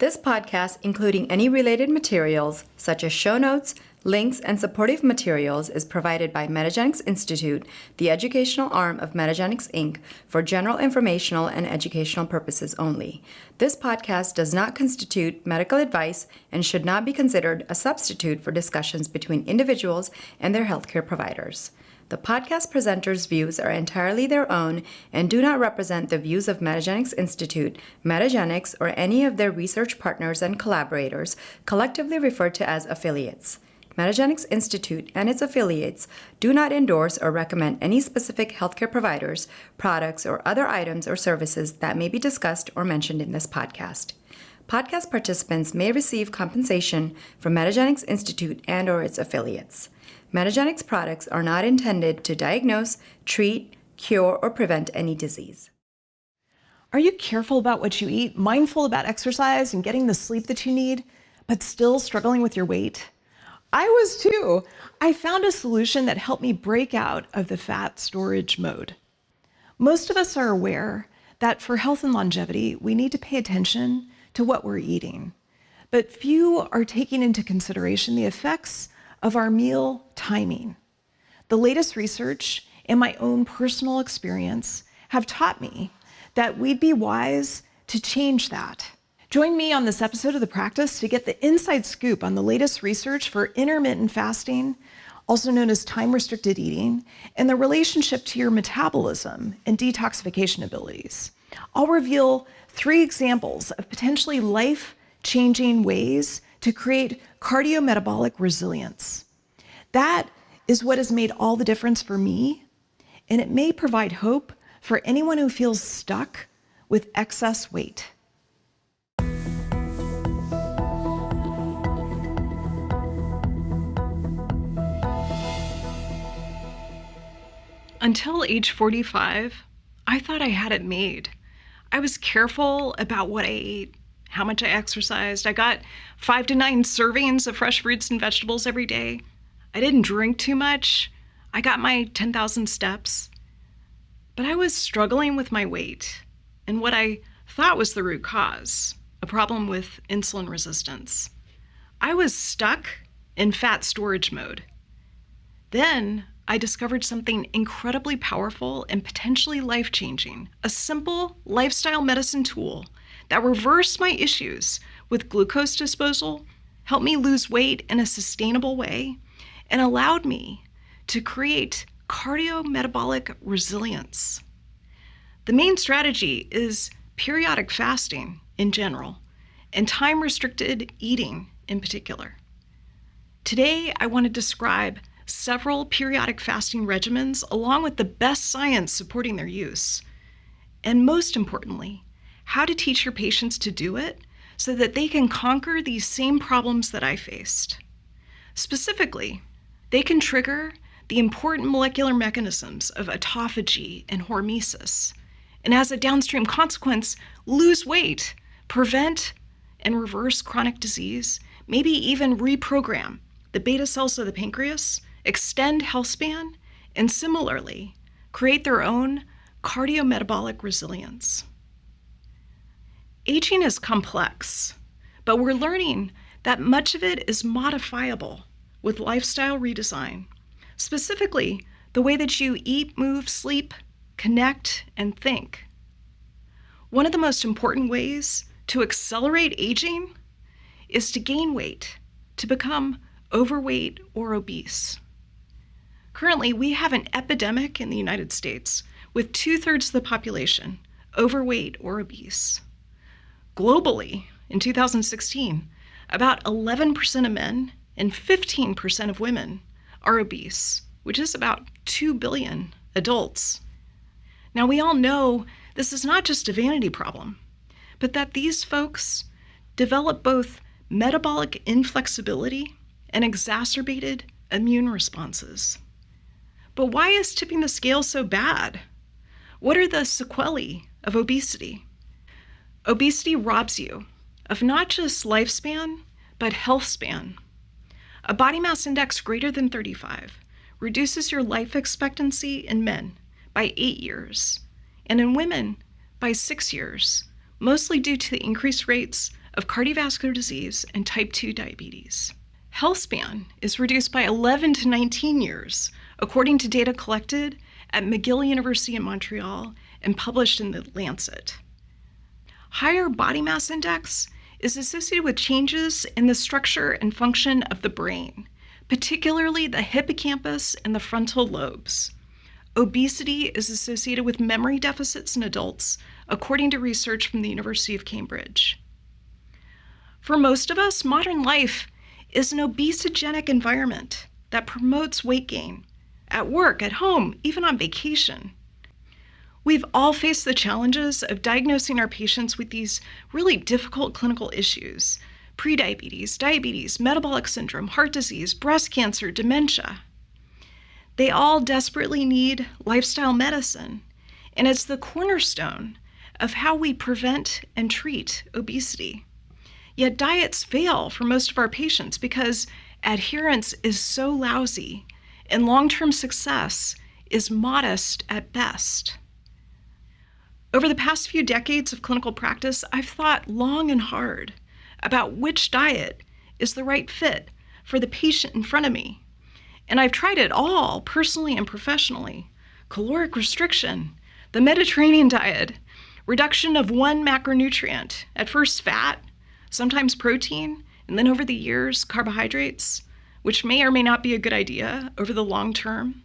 This podcast, including any related materials, such as show notes, links, and supportive materials, is provided by Metagenics Institute, the educational arm of Metagenics, Inc., for general informational and educational purposes only. This podcast does not constitute medical advice and should not be considered a substitute for discussions between individuals and their healthcare providers. The podcast presenters' views are entirely their own and do not represent the views of Metagenics Institute, Metagenics, or any of their research partners and collaborators, collectively referred to as affiliates. Metagenics Institute and its affiliates do not endorse or recommend any specific healthcare providers, products, or other items or services that may be discussed or mentioned in this podcast. Podcast participants may receive compensation from Metagenics Institute and/or its affiliates. Metagenics products are not intended to diagnose, treat, cure, or prevent any disease. Are you careful about what you eat, mindful about exercise and getting the sleep that you need, but still struggling with your weight? I was too. I found a solution that helped me break out of the fat storage mode. Most of us are aware that for health and longevity, we need to pay attention to what we're eating, but few are taking into consideration the effects of our meal timing. The latest research and my own personal experience have taught me that we'd be wise to change that. Join me on this episode of The Practice to get the inside scoop on the latest research for intermittent fasting, also known as time-restricted eating, and the relationship to your metabolism and detoxification abilities. I'll reveal 3 examples of potentially life-changing ways to create cardiometabolic resilience. That is what has made all the difference for me, and it may provide hope for anyone who feels stuck with excess weight. Until age 45, I thought I had it made. I was careful about what I ate, how much I exercised. I got 5 to 9 servings of fresh fruits and vegetables every day. I didn't drink too much. I got my 10,000 steps. But I was struggling with my weight and what I thought was the root cause, a problem with insulin resistance. I was stuck in fat storage mode. Then I discovered something incredibly powerful and potentially life-changing, a simple lifestyle medicine tool that reversed my issues with glucose disposal, helped me lose weight in a sustainable way, and allowed me to create cardiometabolic resilience. The main strategy is periodic fasting in general, and time-restricted eating in particular. Today, I want to describe several periodic fasting regimens along with the best science supporting their use. And most importantly, how to teach your patients to do it so that they can conquer these same problems that I faced. Specifically, they can trigger the important molecular mechanisms of autophagy and hormesis, and as a downstream consequence, lose weight, prevent and reverse chronic disease, maybe even reprogram the beta cells of the pancreas, extend health span, and similarly, create their own cardiometabolic resilience. Aging is complex, but we're learning that much of it is modifiable with lifestyle redesign, specifically the way that you eat, move, sleep, connect, and think. One of the most important ways to accelerate aging is to gain weight, to become overweight or obese. Currently, we have an epidemic in the United States with 2/3 of the population overweight or obese. Globally, in 2016, about 11% of men and 15% of women are obese, which is about 2 billion adults. Now, we all know this is not just a vanity problem, but that these folks develop both metabolic inflexibility and exacerbated immune responses. But why is tipping the scale so bad? What are the sequelae of obesity? Obesity robs you of not just lifespan, but health span. A body mass index greater than 35 reduces your life expectancy in men by 8 years, and in women by 6 years, mostly due to the increased rates of cardiovascular disease and type 2 diabetes. Health span is reduced by 11 to 19 years, according to data collected at McGill University in Montreal and published in The Lancet. Higher body mass index is associated with changes in the structure and function of the brain, particularly the hippocampus and the frontal lobes. Obesity is associated with memory deficits in adults, according to research from the University of Cambridge. For most of us, modern life is an obesogenic environment that promotes weight gain at work, at home, even on vacation. We've all faced the challenges of diagnosing our patients with these really difficult clinical issues: prediabetes, diabetes, metabolic syndrome, heart disease, breast cancer, dementia. They all desperately need lifestyle medicine, and it's the cornerstone of how we prevent and treat obesity. Yet diets fail for most of our patients because adherence is so lousy and long-term success is modest at best. Over the past few decades of clinical practice, I've thought long and hard about which diet is the right fit for the patient in front of me. And I've tried it all, personally and professionally: caloric restriction, the Mediterranean diet, reduction of one macronutrient, at first fat, sometimes protein, and then over the years, carbohydrates, which may or may not be a good idea over the long term.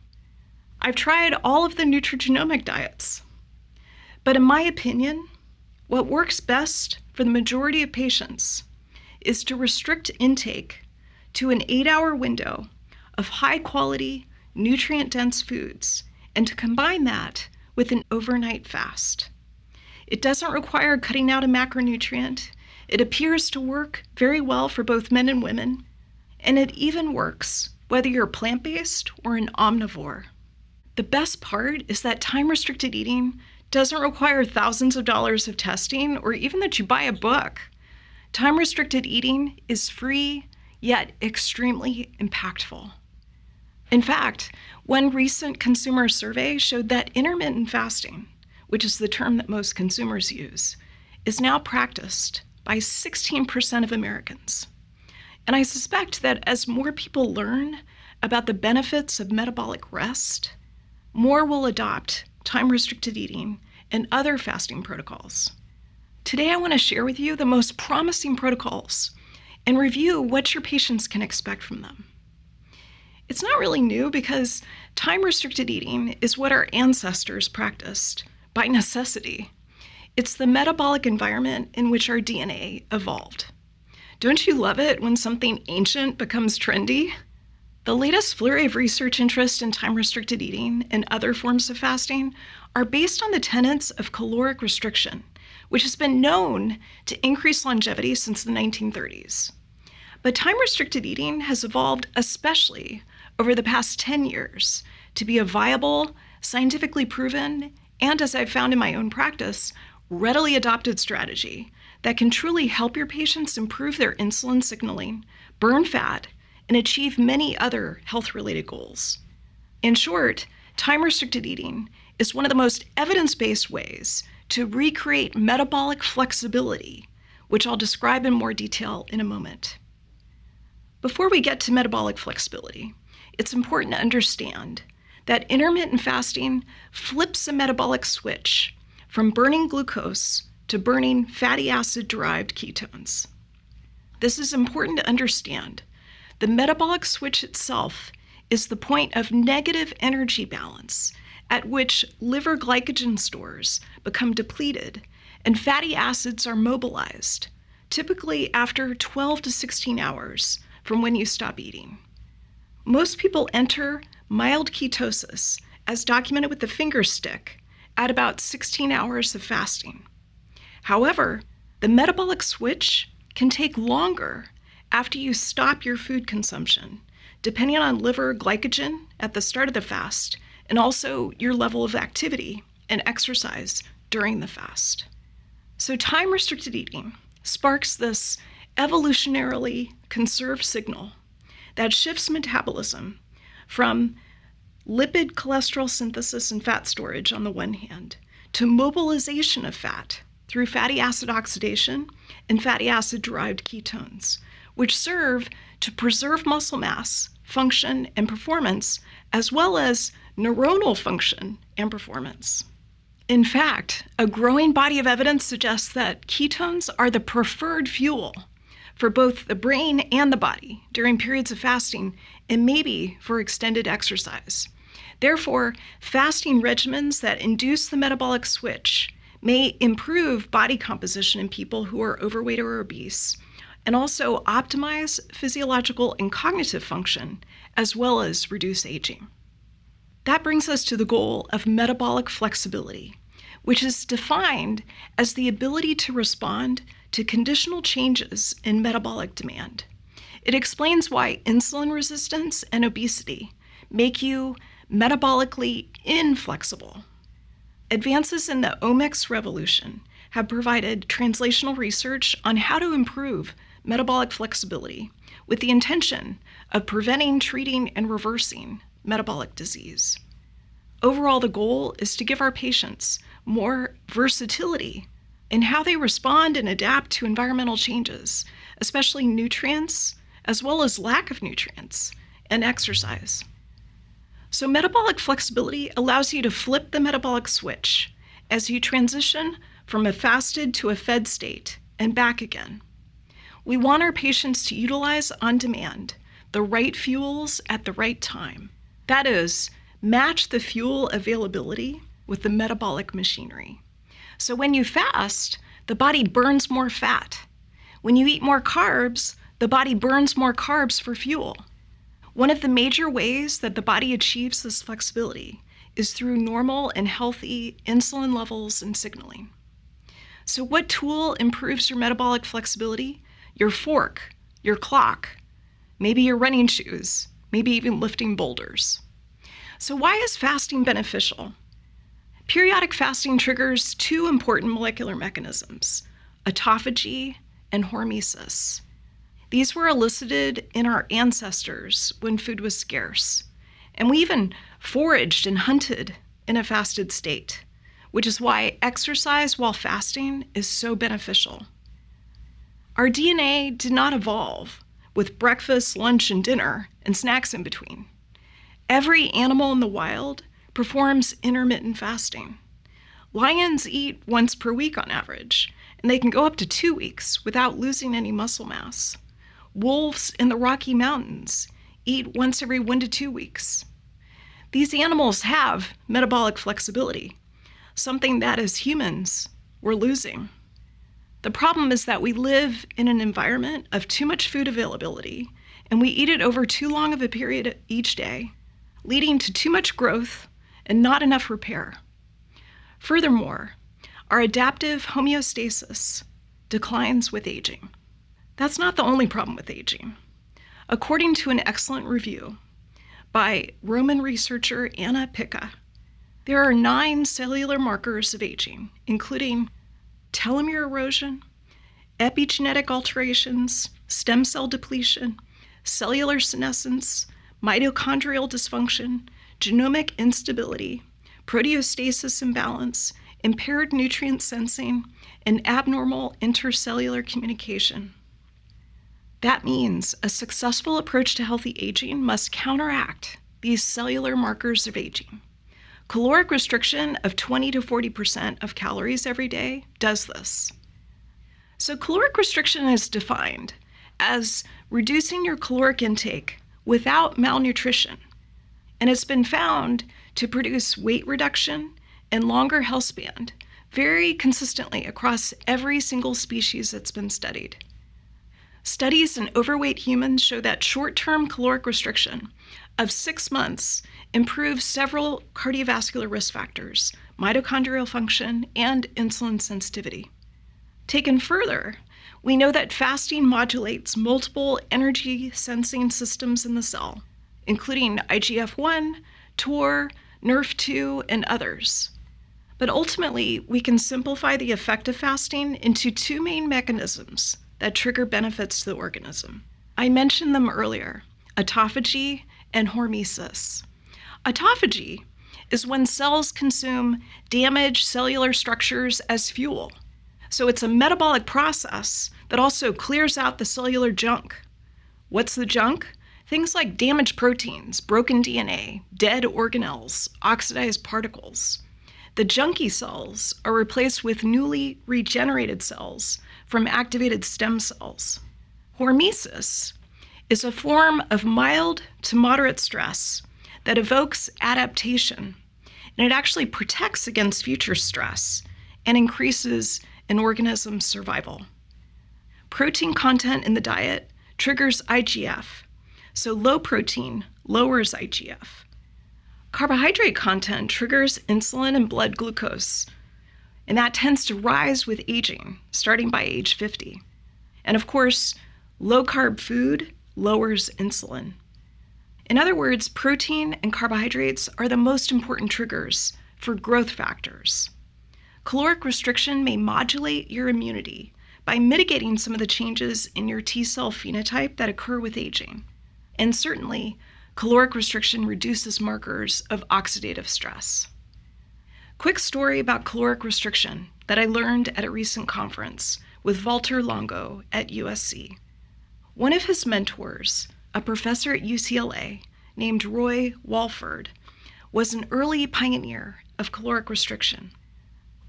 I've tried all of the nutrigenomic diets. But in my opinion, what works best for the majority of patients is to restrict intake to an 8-hour window of high-quality, nutrient-dense foods, and to combine that with an overnight fast. It doesn't require cutting out a macronutrient. It appears to work very well for both men and women, and it even works whether you're plant-based or an omnivore. The best part is that time-restricted eating doesn't require thousands of dollars of testing or even that you buy a book. Time-restricted eating is free, yet extremely impactful. In fact, one recent consumer survey showed that intermittent fasting, which is the term that most consumers use, is now practiced by 16% of Americans. And I suspect that as more people learn about the benefits of metabolic rest, more will adopt time-restricted eating and other fasting protocols. Today, I want to share with you the most promising protocols and review what your patients can expect from them. It's not really new because time-restricted eating is what our ancestors practiced by necessity. It's the metabolic environment in which our DNA evolved. Don't you love it when something ancient becomes trendy? The latest flurry of research interest in time-restricted eating and other forms of fasting are based on the tenets of caloric restriction, which has been known to increase longevity since the 1930s. But time-restricted eating has evolved especially over the past 10 years to be a viable, scientifically proven, and, as I've found in my own practice, readily adopted strategy that can truly help your patients improve their insulin signaling, burn fat, and achieve many other health-related goals. In short, time-restricted eating is one of the most evidence-based ways to recreate metabolic flexibility, which I'll describe in more detail in a moment. Before we get to metabolic flexibility, it's important to understand that intermittent fasting flips a metabolic switch from burning glucose to burning fatty acid-derived ketones. This is important to understand. The metabolic switch itself is the point of negative energy balance at which liver glycogen stores become depleted and fatty acids are mobilized, typically after 12 to 16 hours from when you stop eating. Most people enter mild ketosis, as documented with the finger stick, at about 16 hours of fasting. However, the metabolic switch can take longer after you stop your food consumption, depending on liver glycogen at the start of the fast and also your level of activity and exercise during the fast. So time-restricted eating sparks this evolutionarily conserved signal that shifts metabolism from lipid, cholesterol synthesis, and fat storage on the one hand to mobilization of fat through fatty acid oxidation and fatty acid-derived ketones, which serve to preserve muscle mass, function, and performance, as well as neuronal function and performance. In fact, a growing body of evidence suggests that ketones are the preferred fuel for both the brain and the body during periods of fasting and maybe for extended exercise. Therefore, fasting regimens that induce the metabolic switch may improve body composition in people who are overweight or obese, and also optimize physiological and cognitive function, as well as reduce aging. That brings us to the goal of metabolic flexibility, which is defined as the ability to respond to conditional changes in metabolic demand. It explains why insulin resistance and obesity make you metabolically inflexible. Advances in the omics revolution have provided translational research on how to improve metabolic flexibility with the intention of preventing, treating, and reversing metabolic disease. Overall, the goal is to give our patients more versatility in how they respond and adapt to environmental changes, especially nutrients, as well as lack of nutrients, and exercise. So metabolic flexibility allows you to flip the metabolic switch as you transition from a fasted to a fed state and back again. We want our patients to utilize on demand the right fuels at the right time. That is, match the fuel availability with the metabolic machinery. So when you fast, the body burns more fat. When you eat more carbs, the body burns more carbs for fuel. One of the major ways that the body achieves this flexibility is through normal and healthy insulin levels and signaling. So what tool improves your metabolic flexibility? Your fork, your clock, maybe your running shoes, maybe even lifting boulders. So why is fasting beneficial? Periodic fasting triggers two important molecular mechanisms, autophagy and hormesis. These were elicited in our ancestors when food was scarce, and we even foraged and hunted in a fasted state, which is why exercise while fasting is so beneficial. Our DNA did not evolve with breakfast, lunch, and dinner, and snacks in between. Every animal in the wild performs intermittent fasting. Lions eat once per week on average, and they can go up to 2 weeks without losing any muscle mass. Wolves in the Rocky Mountains eat once every 1 to 2 weeks. These animals have metabolic flexibility, something that as humans we're losing. The problem is that we live in an environment of too much food availability, and we eat it over too long of a period each day, leading to too much growth and not enough repair. Furthermore, our adaptive homeostasis declines with aging. That's not the only problem with aging. According to an excellent review by Roman researcher Anna Picca, there are 9 cellular markers of aging, including telomere erosion, epigenetic alterations, stem cell depletion, cellular senescence, mitochondrial dysfunction, genomic instability, proteostasis imbalance, impaired nutrient sensing, and abnormal intercellular communication. That means a successful approach to healthy aging must counteract these cellular markers of aging. Caloric restriction of 20 to 40% of calories every day does this. So caloric restriction is defined as reducing your caloric intake without malnutrition, and it's been found to produce weight reduction and longer health span very consistently across every single species that's been studied. Studies in overweight humans show that short-term caloric restriction of 6 months improves several cardiovascular risk factors, mitochondrial function, and insulin sensitivity. Taken further, we know that fasting modulates multiple energy sensing systems in the cell, including IGF-1, TOR, NRF2, and others. But ultimately, we can simplify the effect of fasting into 2 main mechanisms that trigger benefits to the organism. I mentioned them earlier, autophagy and hormesis. Autophagy is when cells consume damaged cellular structures as fuel. So it's a metabolic process that also clears out the cellular junk. What's the junk? Things like damaged proteins, broken DNA, dead organelles, oxidized particles. The junky cells are replaced with newly regenerated cells from activated stem cells. Hormesis is a form of mild to moderate stress that evokes adaptation, and it actually protects against future stress and increases an organism's survival. Protein content in the diet triggers IGF, so low protein lowers IGF. Carbohydrate content triggers insulin and blood glucose, and that tends to rise with aging, starting by age 50. And of course, low-carb food lowers insulin. In other words, protein and carbohydrates are the most important triggers for growth factors. Caloric restriction may modulate your immunity by mitigating some of the changes in your T-cell phenotype that occur with aging. And certainly, caloric restriction reduces markers of oxidative stress. Quick story about caloric restriction that I learned at a recent conference with Walter Longo at USC. One of his mentors, a professor at UCLA named Roy Walford, was an early pioneer of caloric restriction.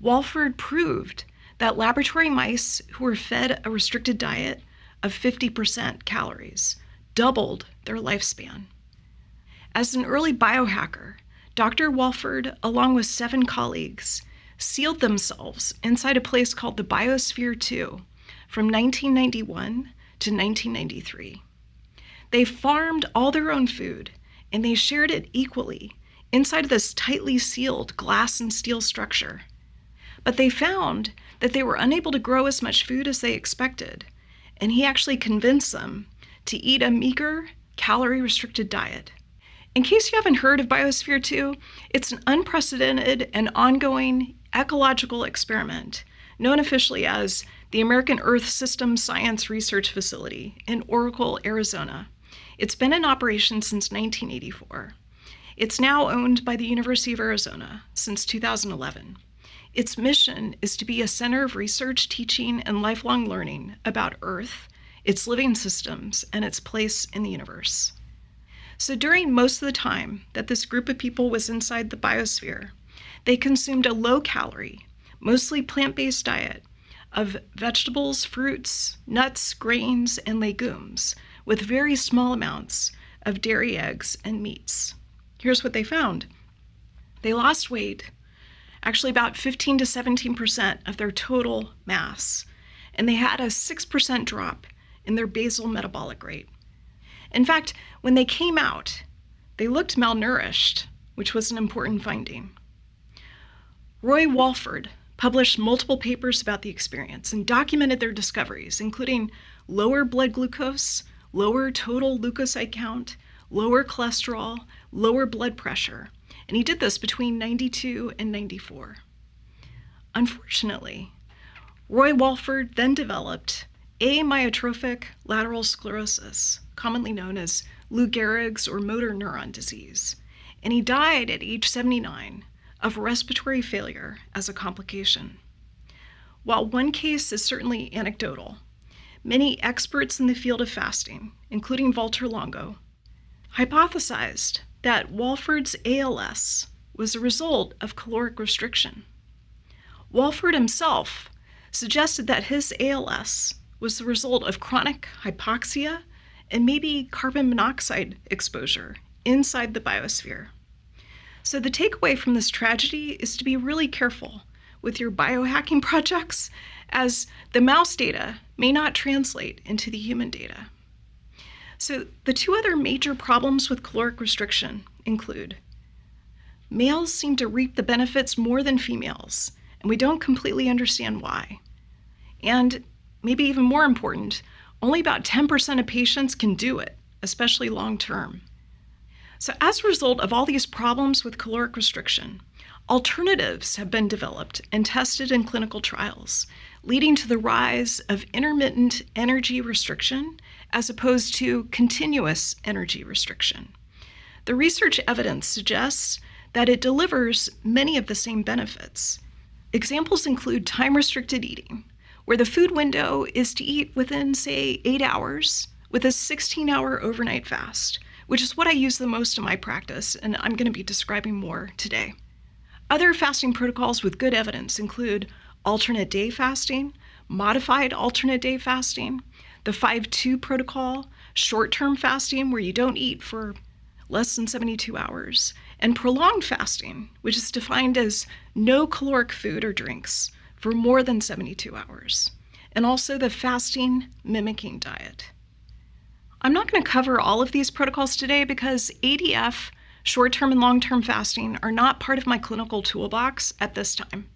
Walford proved that laboratory mice who were fed a restricted diet of 50% calories doubled their lifespan. As an early biohacker, Dr. Walford, along with 7 colleagues, sealed themselves inside a place called the Biosphere 2 from 1991 to 1993. They farmed all their own food, and they shared it equally inside this tightly sealed glass and steel structure. But they found that they were unable to grow as much food as they expected, and he actually convinced them to eat a meager, calorie-restricted diet. In case you haven't heard of Biosphere 2, it's an unprecedented and ongoing ecological experiment known officially as the American Earth System Science Research Facility in Oracle, Arizona. It's been in operation since 1984. It's now owned by the University of Arizona since 2011. Its mission is to be a center of research, teaching, and lifelong learning about Earth, its living systems, and its place in the universe. So during most of the time that this group of people was inside the biosphere, they consumed a low-calorie, mostly plant-based diet of vegetables, fruits, nuts, grains, and legumes, with very small amounts of dairy, eggs, and meats. Here's what they found. They lost weight, actually about 15 to 17% of their total mass, and they had a 6% drop in their basal metabolic rate. In fact, when they came out, they looked malnourished, which was an important finding. Roy Walford published multiple papers about the experience and documented their discoveries, including lower blood glucose, lower total leukocyte count, lower cholesterol, lower blood pressure, and he did this between 92 and 94. Unfortunately, Roy Walford then developed amyotrophic lateral sclerosis, commonly known as Lou Gehrig's or motor neuron disease, and he died at age 79 of respiratory failure as a complication. While one case is certainly anecdotal, many experts in the field of fasting, including Walter Longo, hypothesized that Walford's ALS was a result of caloric restriction. Walford himself suggested that his ALS was the result of chronic hypoxia and maybe carbon monoxide exposure inside the biosphere. So the takeaway from this tragedy is to be really careful with your biohacking projects, as the mouse data may not translate into the human data. So the 2 other major problems with caloric restriction include males seem to reap the benefits more than females, and we don't completely understand why. And maybe even more important, only about 10% of patients can do it, especially long term. So as a result of all these problems with caloric restriction, alternatives have been developed and tested in clinical trials, leading to the rise of intermittent energy restriction as opposed to continuous energy restriction. The research evidence suggests that it delivers many of the same benefits, Examples include time-restricted eating, where the food window is to eat within, say, 8 hours with a 16-hour overnight fast, which is what I use the most in my practice, and I'm going to be describing more today. Other fasting protocols with good evidence include alternate day fasting, modified alternate day fasting, the 5-2 protocol, short-term fasting where you don't eat for less than 72 hours, and prolonged fasting, which is defined as no caloric food or drinks for more than 72 hours, and also the fasting mimicking diet. I'm not going to cover all of these protocols today because ADF, short-term and long-term fasting, are not part of my clinical toolbox at this time.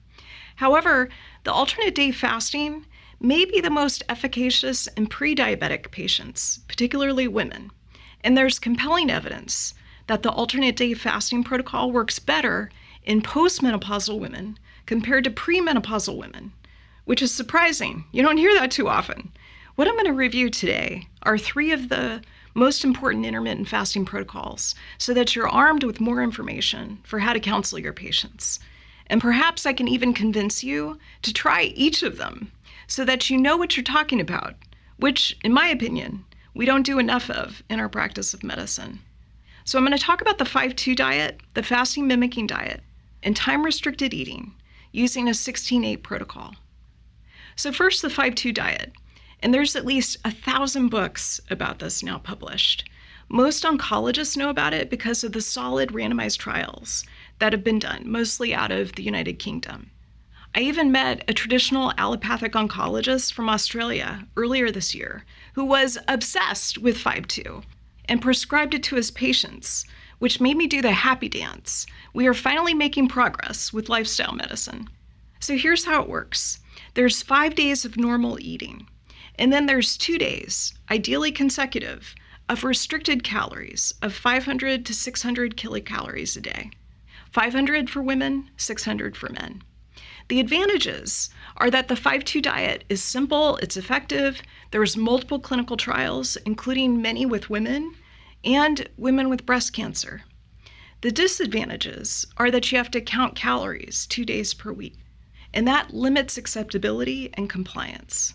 However, the alternate day fasting may be the most efficacious in pre-diabetic patients, particularly women. And there's compelling evidence that the alternate day fasting protocol works better in postmenopausal women compared to premenopausal women, which is surprising. You don't hear that too often. What I'm going to review today are 3 of the most important intermittent fasting protocols so that you're armed with more information for how to counsel your patients. And perhaps I can even convince you to try each of them so that you know what you're talking about, which, in my opinion, we don't do enough of in our practice of medicine. So I'm going to talk about the 5-2 diet, the fasting mimicking diet, and time-restricted eating using a 16-8 protocol. So first, the 5-2 diet. And there's at least 1,000 books about this now published. Most oncologists know about it because of the solid randomized trials that have been done, mostly out of the United Kingdom. I even met a traditional allopathic oncologist from Australia earlier this year who was obsessed with 5-2 and prescribed it to his patients, which made me do the happy dance. We are finally making progress with lifestyle medicine. So here's how it works. There's 5 days of normal eating, and then there's 2 days, ideally consecutive, of restricted calories of 500 to 600 kilocalories a day. 500 for women, 600 for men. The advantages are that the 5-2 diet is simple, it's effective, there's multiple clinical trials, including many with women and women with breast cancer. The disadvantages are that you have to count calories 2 days per week, and that limits acceptability and compliance.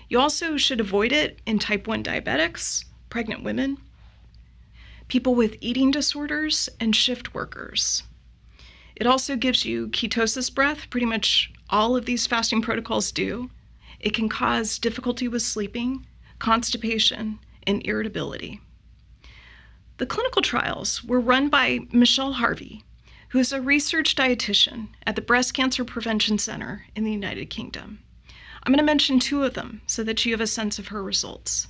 You also should avoid it in type 1 diabetics, pregnant women, people with eating disorders, and shift workers. It also gives you ketosis breath, pretty much all of these fasting protocols do. It can cause difficulty with sleeping, constipation, and irritability. The clinical trials were run by Michelle Harvey, who is a research dietitian at the Breast Cancer Prevention Center in the United Kingdom. I'm going to mention 2 of them so that you have a sense of her results.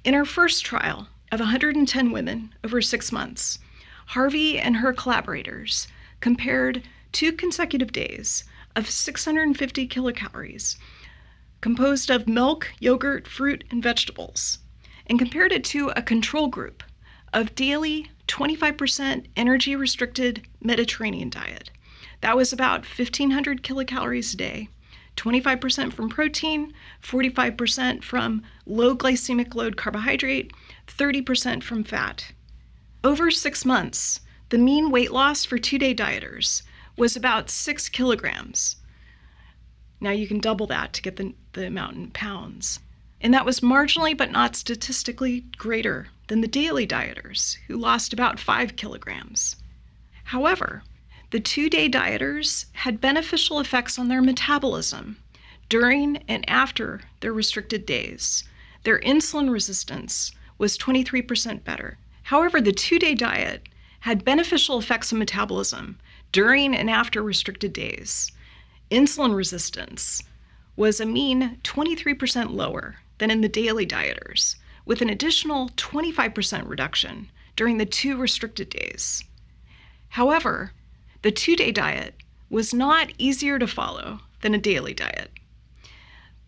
In her first trial of 110 women over 6 months, Harvey and her collaborators compared 2 consecutive days of 650 kilocalories composed of milk, yogurt, fruit, and vegetables, and compared it to a control group of daily 25% energy-restricted Mediterranean diet. That was about 1,500 kilocalories a day, 25% from protein, 45% from low glycemic load carbohydrate, 30% from fat. Over 6 months, the mean weight loss for 2-day dieters was about 6 kilograms. Now you can double that to get the amount in pounds. And that was marginally but not statistically greater than the daily dieters, who lost about 5 kilograms. However, the 2-day dieters had beneficial effects on their metabolism during and after their restricted days. Their insulin resistance was 23% better. However, the 2-day diet had beneficial effects on metabolism during and after restricted days. Insulin resistance was a mean 23% lower than in the daily dieters, with an additional 25% reduction during the 2 restricted days. However, the 2-day diet was not easier to follow than a daily diet.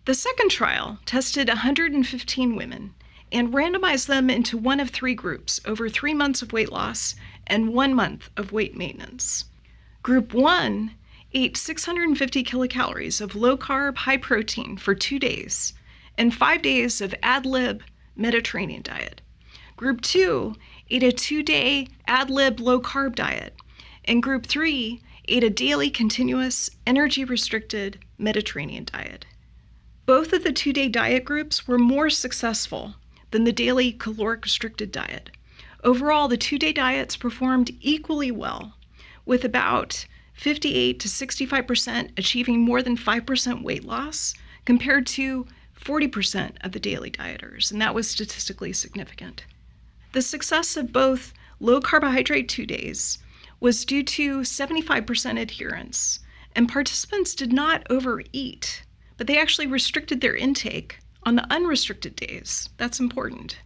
The second trial tested 115 women and randomized them into one of 3 groups over 3 months of weight loss and 1 month of weight maintenance. Group 1 ate 650 kilocalories of low-carb, high-protein for 2 days and 5 days of ad-lib Mediterranean diet. Group 2 ate a 2-day ad-lib low-carb diet, and Group 3 ate a daily continuous energy-restricted Mediterranean diet. Both of the 2-day diet groups were more successful than the daily caloric-restricted diet. Overall, the 2-day diets performed equally well, with about 58 to 65% achieving more than 5% weight loss compared to 40% of the daily dieters, and that was statistically significant. The success of both low carbohydrate 2 days was due to 75% adherence, and participants did not overeat, but they actually restricted their intake on the unrestricted days. That's important.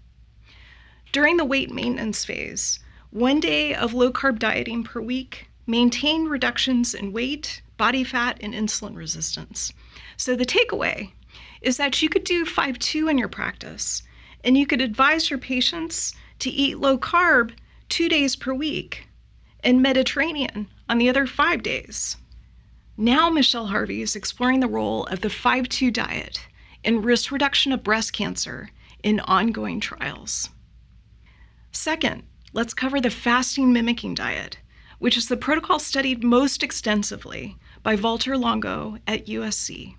During the weight maintenance phase, 1 day of low-carb dieting per week maintained reductions in weight, body fat, and insulin resistance. So the takeaway is that you could do 5-2 in your practice, and you could advise your patients to eat low-carb 2 days per week and Mediterranean on the other 5 days. Now Michelle Harvey is exploring the role of the 5-2 diet in risk reduction of breast cancer in ongoing trials. Second, let's cover the fasting mimicking diet, which is the protocol studied most extensively by Walter Longo at USC.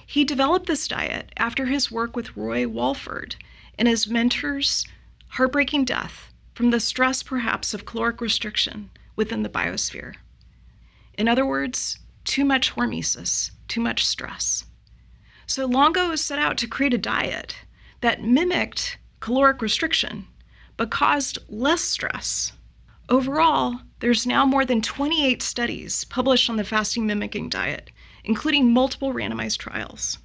He developed this diet after his work with Roy Walford and his mentor's heartbreaking death from the stress perhaps of caloric restriction within the biosphere. In other words, too much hormesis, too much stress. So Longo set out to create a diet that mimicked caloric restriction but caused less stress. Overall, there's now more than 28 studies published on the fasting mimicking diet, including multiple randomized trials.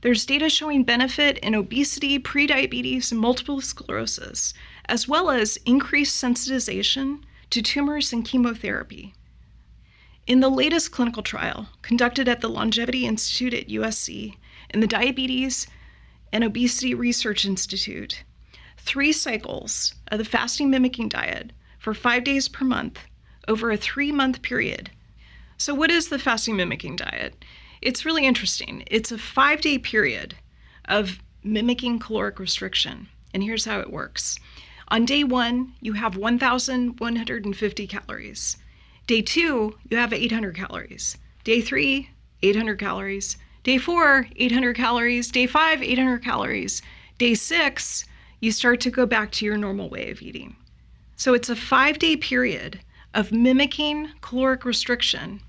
There's data showing benefit in obesity, prediabetes, and multiple sclerosis, as well as increased sensitization to tumors and chemotherapy. In the latest clinical trial conducted at the Longevity Institute at USC and the Diabetes and Obesity Research Institute, 3 cycles of the fasting mimicking diet for 5 days per month over a 3-month period. So what is the fasting mimicking diet? It's really interesting. It's a 5-day period of mimicking caloric restriction. And here's how it works. On day 1, you have 1,150 calories. Day 2, you have 800 calories. Day 3, 800 calories. Day 4, 800 calories. Day 5, 800 calories. Day 6, you start to go back to your normal way of eating. So it's a 5-day period of mimicking caloric restriction,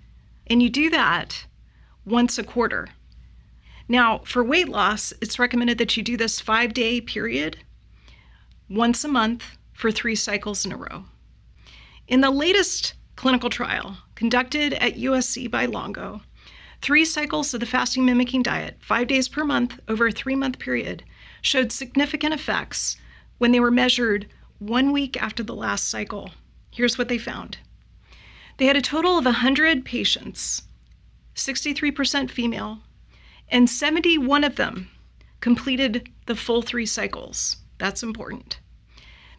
and you do that once a quarter. Now, for weight loss, it's recommended that you do this 5-day period once a month for 3 cycles in a row. In the latest clinical trial conducted at USC by Longo, 3 cycles of the fasting mimicking diet, 5 days per month over a 3-month period, showed significant effects when they were measured 1 week after the last cycle. Here's what they found. They had a total of 100 patients, 63% female, and 71 of them completed the full 3 cycles. That's important.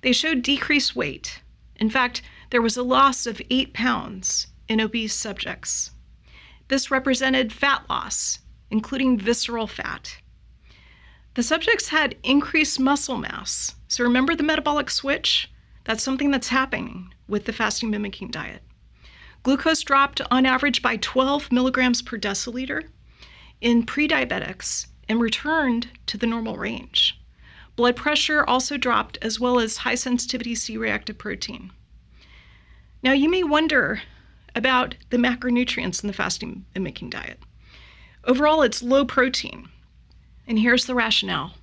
They showed decreased weight. In fact, there was a loss of 8 pounds in obese subjects. This represented fat loss, including visceral fat. The subjects had increased muscle mass. So remember the metabolic switch? That's something that's happening with the fasting mimicking diet. Glucose dropped on average by 12 milligrams per deciliter in pre-diabetics and returned to the normal range. Blood pressure also dropped, as well as high sensitivity C-reactive protein. Now you may wonder about the macronutrients in the fasting mimicking diet. Overall, it's low protein. And here's the rationale.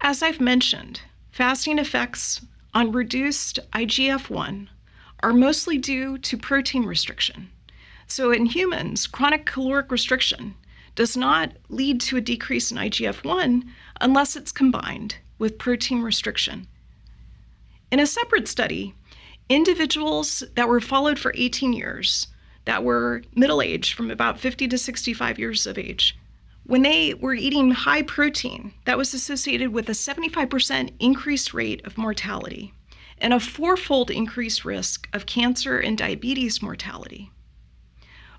As I've mentioned, fasting effects on reduced IGF-1 are mostly due to protein restriction. So in humans, chronic caloric restriction does not lead to a decrease in IGF-1 unless it's combined with protein restriction. In a separate study, individuals that were followed for 18 years, that were middle-aged from about 50 to 65 years of age, when they were eating high protein, that was associated with a 75% increased rate of mortality and a 4-fold increased risk of cancer and diabetes mortality.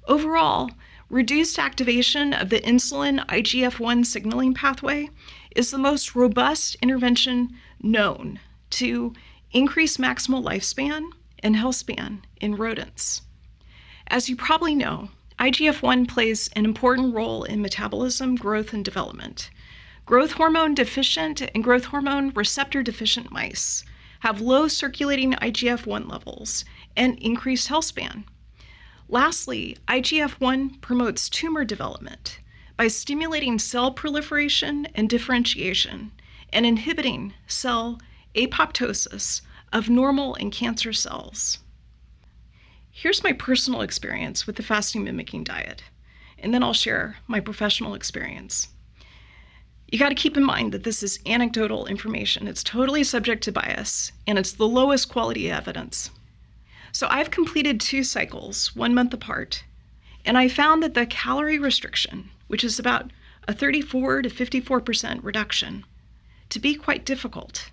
Overall, reduced activation of the insulin IGF-1 signaling pathway is the most robust intervention known to increase maximal lifespan and health span in rodents. As you probably know, IGF-1 plays an important role in metabolism, growth, and development. Growth hormone deficient and growth hormone receptor deficient mice have low circulating IGF-1 levels and increased health span. Lastly, IGF-1 promotes tumor development by stimulating cell proliferation and differentiation and inhibiting cell apoptosis of normal and cancer cells. Here's my personal experience with the fasting mimicking diet, and then I'll share my professional experience. You got to keep in mind that this is anecdotal information. It's totally subject to bias, and it's the lowest quality evidence. So I've completed 2 cycles, 1 month apart, and I found that the calorie restriction, which is about a 34 to 54% reduction, to be quite difficult.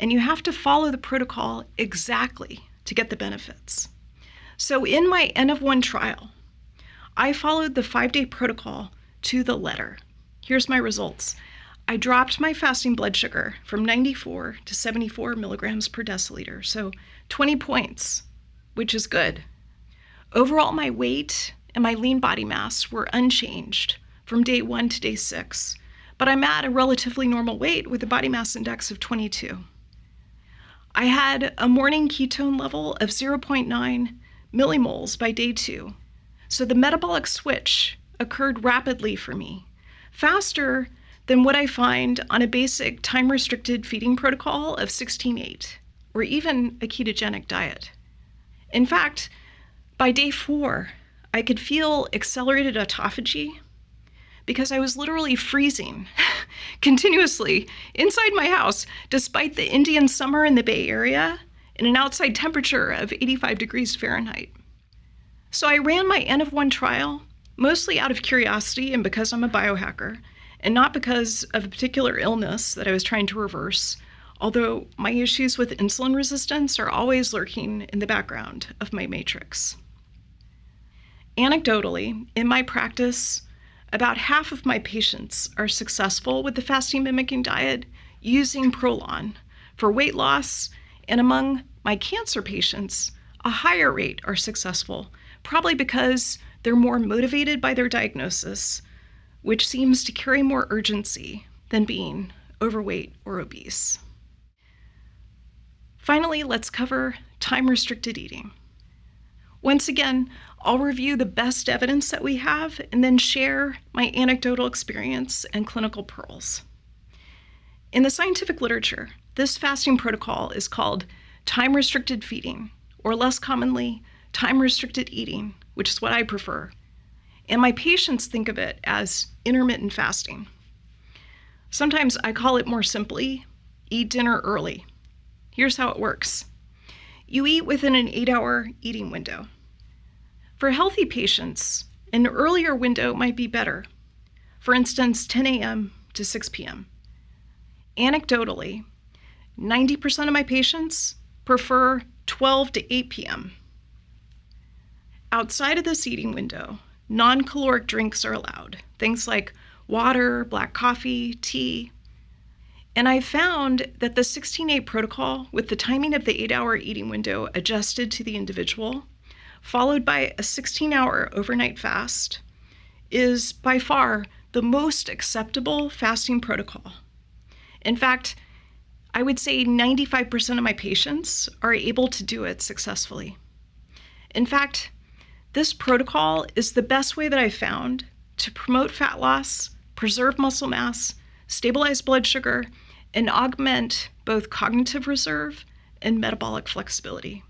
And you have to follow the protocol exactly to get the benefits. So in my N of 1 trial, I followed the 5-day protocol to the letter. Here's my results. I dropped my fasting blood sugar from 94 to 74 milligrams per deciliter, so 20 points, which is good. Overall, my weight and my lean body mass were unchanged from day 1 to day 6, but I'm at a relatively normal weight with a body mass index of 22. I had a morning ketone level of 0.9 millimoles by day 2, so the metabolic switch occurred rapidly for me, faster than what I find on a basic time-restricted feeding protocol of 16-8, or even a ketogenic diet. In fact, by day 4, I could feel accelerated autophagy because I was literally freezing continuously inside my house, despite the Indian summer in the Bay Area and an outside temperature of 85 degrees Fahrenheit. So I ran my N of 1 trial, mostly out of curiosity and because I'm a biohacker, and not because of a particular illness that I was trying to reverse, although my issues with insulin resistance are always lurking in the background of my matrix. Anecdotally, in my practice, about half of my patients are successful with the fasting mimicking diet using Prolon for weight loss, and among my cancer patients, a higher rate are successful, probably because they're more motivated by their diagnosis, which seems to carry more urgency than being overweight or obese. Finally, let's cover time-restricted eating. Once again, I'll review the best evidence that we have and then share my anecdotal experience and clinical pearls. In the scientific literature, this fasting protocol is called time-restricted feeding, or less commonly, time-restricted eating, which is what I prefer. And my patients think of it as intermittent fasting. Sometimes I call it more simply, eat dinner early. Here's how it works. You eat within an 8-hour eating window. For healthy patients, an earlier window might be better. For instance, 10 a.m. to 6 p.m. Anecdotally, 90% of my patients prefer 12 to 8 p.m. Outside of this eating window, non-caloric drinks are allowed, things like water, black coffee, tea. And I found that the 16-8 protocol, with the timing of the 8-hour eating window adjusted to the individual, followed by a 16-hour overnight fast, is by far the most acceptable fasting protocol. In fact, I would say 95% of my patients are able to do it successfully. In fact, this protocol is the best way that I've found to promote fat loss, preserve muscle mass, stabilize blood sugar, and augment both cognitive reserve and metabolic flexibility.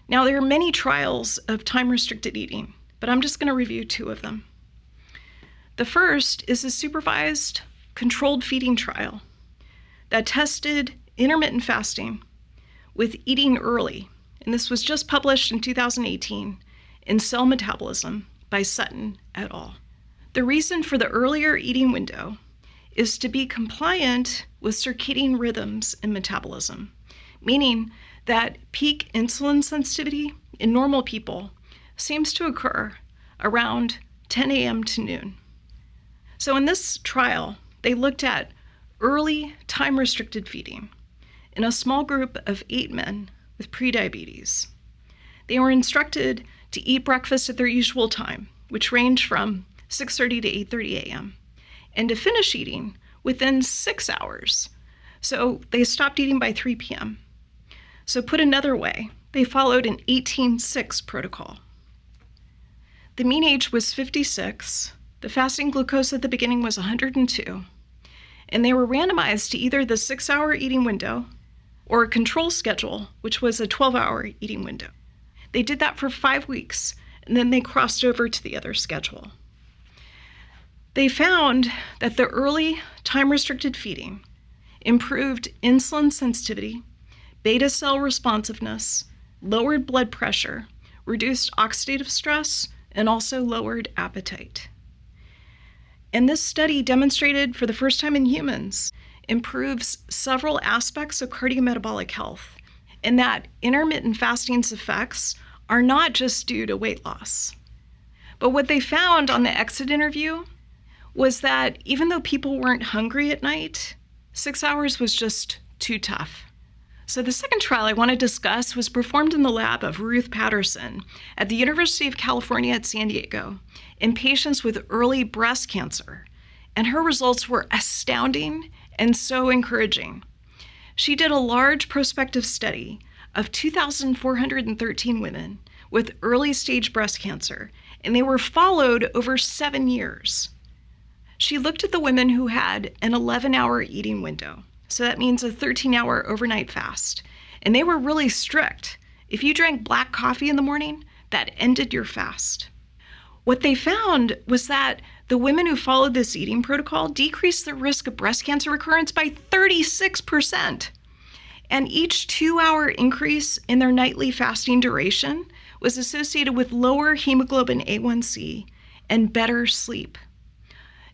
Now, there are many trials of time-restricted eating, but I'm just going to review 2 of them. The first is a supervised controlled feeding trial that tested intermittent fasting with eating early, and this was just published in 2018 in Cell Metabolism by Sutton et al. The reason for the earlier eating window is to be compliant with circadian rhythms in metabolism, meaning that peak insulin sensitivity in normal people seems to occur around 10 a.m. to noon. So in this trial, they looked at early time-restricted feeding in a small group of 8 men with prediabetes. They were instructed to eat breakfast at their usual time, which ranged from 6:30 to 8:30 a.m., and to finish eating within 6 hours. So they stopped eating by 3 p.m. So put another way, they followed an 18-6 protocol. The mean age was 56, the fasting glucose at the beginning was 102, and they were randomized to either the 6-hour eating window or a control schedule, which was a 12-hour eating window. They did that for 5 weeks, and then they crossed over to the other schedule. They found that the early time-restricted feeding improved insulin sensitivity, beta cell responsiveness, lowered blood pressure, reduced oxidative stress, and also lowered appetite. And this study demonstrated for the first time in humans improves several aspects of cardiometabolic health, and that intermittent fasting's effects are not just due to weight loss. But what they found on the exit interview was that even though people weren't hungry at night, 6 hours was just too tough. So the second trial I want to discuss was performed in the lab of Ruth Patterson at the University of California at San Diego in patients with early breast cancer, and her results were astounding and so encouraging. She did a large prospective study of 2,413 women with early-stage breast cancer, and they were followed over 7 years. She looked at the women who had an 11-hour eating window, so that means a 13-hour overnight fast, and they were really strict. If you drank black coffee in the morning, that ended your fast. What they found was that the women who followed this eating protocol decreased the risk of breast cancer recurrence by 36%. And each 2-hour increase in their nightly fasting duration was associated with lower hemoglobin A1C and better sleep.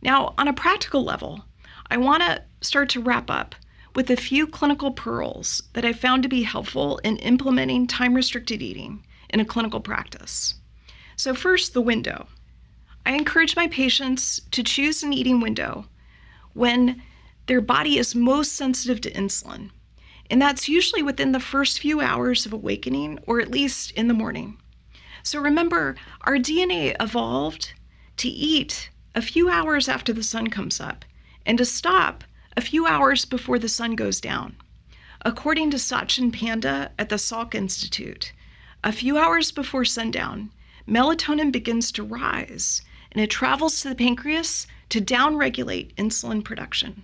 Now, on a practical level, I want to start to wrap up with a few clinical pearls that I found to be helpful in implementing time-restricted eating in a clinical practice. So first, the window. I encourage my patients to choose an eating window when their body is most sensitive to insulin, and that's usually within the first few hours of awakening, or at least in the morning. So remember, our DNA evolved to eat a few hours after the sun comes up and to stop a few hours before the sun goes down. According to Sachin Panda at the Salk Institute, a few hours before sundown, melatonin begins to rise, and it travels to the pancreas to downregulate insulin production.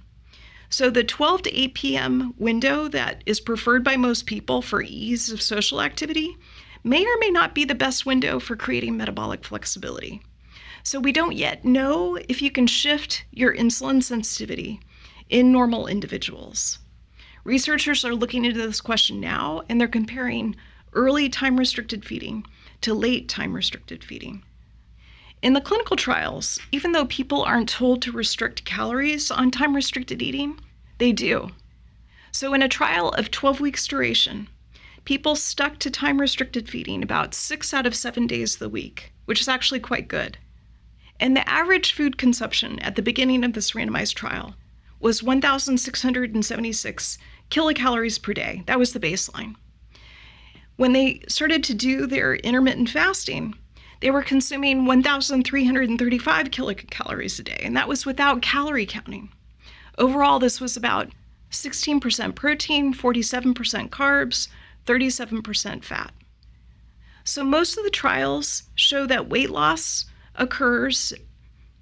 So the 12 to 8 p.m. window that is preferred by most people for ease of social activity may or may not be the best window for creating metabolic flexibility. So we don't yet know if you can shift your insulin sensitivity in normal individuals. Researchers are looking into this question now, and they're comparing early time-restricted feeding to late time-restricted feeding. In the clinical trials, even though people aren't told to restrict calories on time-restricted eating, they do. So in a trial of 12 weeks duration, people stuck to time-restricted feeding about 6 out of 7 days of the week, which is actually quite good. And the average food consumption at the beginning of this randomized trial was 1,676 kilocalories per day. That was the baseline. When they started to do their intermittent fasting, they were consuming 1,335 kilocalories a day, and that was without calorie counting. Overall, this was about 16% protein, 47% carbs, 37% fat. So most of the trials show that weight loss occurs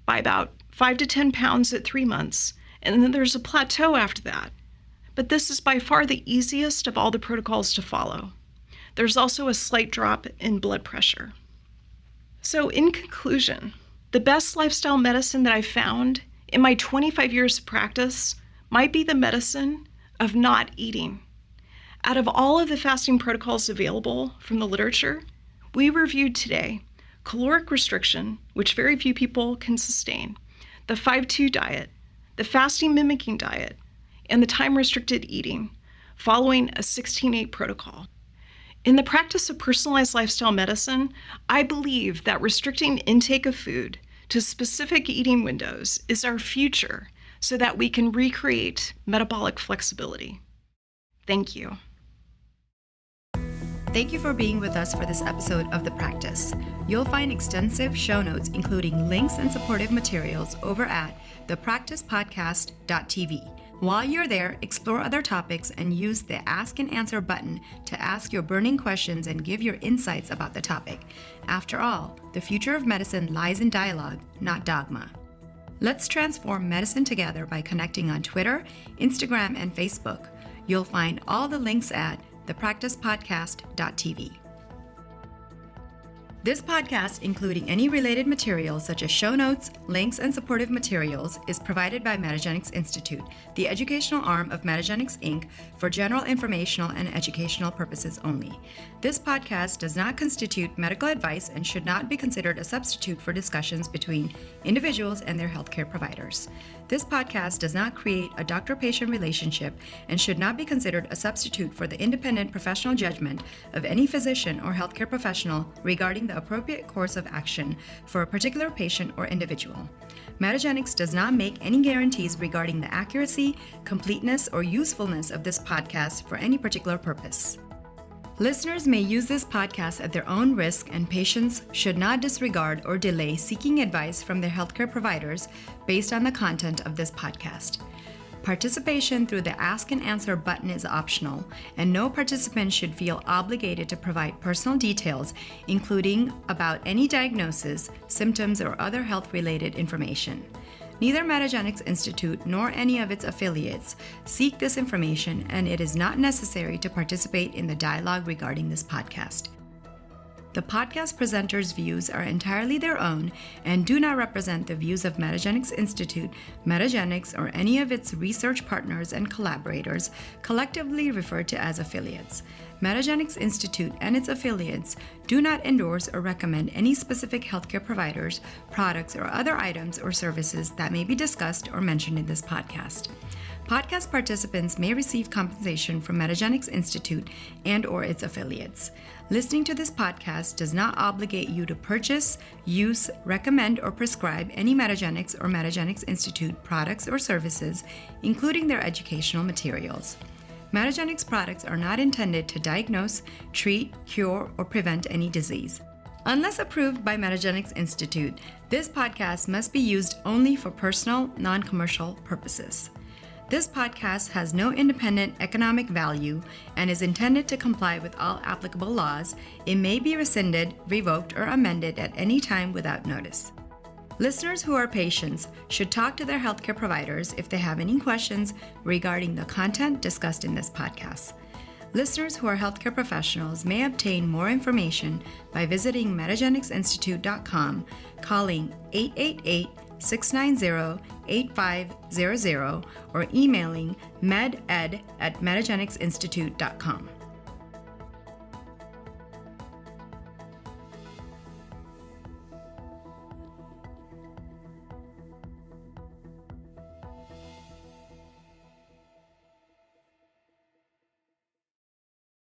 by about 5 to 10 pounds at 3 months, and then there's a plateau after that. But this is by far the easiest of all the protocols to follow. There's also a slight drop in blood pressure. So in conclusion, the best lifestyle medicine that I've found in my 25 years of practice might be the medicine of not eating. Out of all of the fasting protocols available from the literature, we reviewed today caloric restriction, which very few people can sustain, the 5-2 diet, the fasting mimicking diet, and the time-restricted eating following a 16-8 protocol. In the practice of personalized lifestyle medicine, I believe that restricting intake of food to specific eating windows is our future so that we can recreate metabolic flexibility. Thank you. Thank you for being with us for this episode of The Practice. You'll find extensive show notes, including links and supportive materials, over at thepracticepodcast.tv. While you're there, explore other topics and use the Ask and Answer button to ask your burning questions and give your insights about the topic. After all, the future of medicine lies in dialogue, not dogma. Let's transform medicine together by connecting on Twitter, Instagram, and Facebook. You'll find all the links at thepracticepodcast.tv. This podcast, including any related materials such as show notes, links, and supportive materials, is provided by Metagenics Institute, the educational arm of Metagenics Inc., for general informational and educational purposes only. This podcast does not constitute medical advice and should not be considered a substitute for discussions between individuals and their healthcare providers. This podcast does not create a doctor-patient relationship and should not be considered a substitute for the independent professional judgment of any physician or healthcare professional regarding the appropriate course of action for a particular patient or individual. Metagenics does not make any guarantees regarding the accuracy, completeness, or usefulness of this podcast for any particular purpose. Listeners may use this podcast at their own risk, and patients should not disregard or delay seeking advice from their healthcare providers based on the content of this podcast. Participation through the Ask and Answer button is optional, and no participant should feel obligated to provide personal details, including about any diagnosis, symptoms, or other health-related information. Neither Metagenics Institute nor any of its affiliates seek this information, and it is not necessary to participate in the dialogue regarding this podcast. The podcast presenters' views are entirely their own and do not represent the views of Metagenics Institute, Metagenics, or any of its research partners and collaborators, collectively referred to as affiliates. Metagenics Institute and its affiliates do not endorse or recommend any specific healthcare providers, products, or other items or services that may be discussed or mentioned in this podcast. Podcast participants may receive compensation from Metagenics Institute and/or its affiliates. Listening to this podcast does not obligate you to purchase, use, recommend, or prescribe any Metagenics or Metagenics Institute products or services, including their educational materials. Metagenics products are not intended to diagnose, treat, cure, or prevent any disease. Unless approved by Metagenics Institute, this podcast must be used only for personal, non-commercial purposes. This podcast has no independent economic value and is intended to comply with all applicable laws. It may be rescinded, revoked, or amended at any time without notice. Listeners who are patients should talk to their healthcare providers if they have any questions regarding the content discussed in this podcast. Listeners who are healthcare professionals may obtain more information by visiting metagenicsinstitute.com, calling 888-690-8500, or emailing med@metagenicsinstitute.com.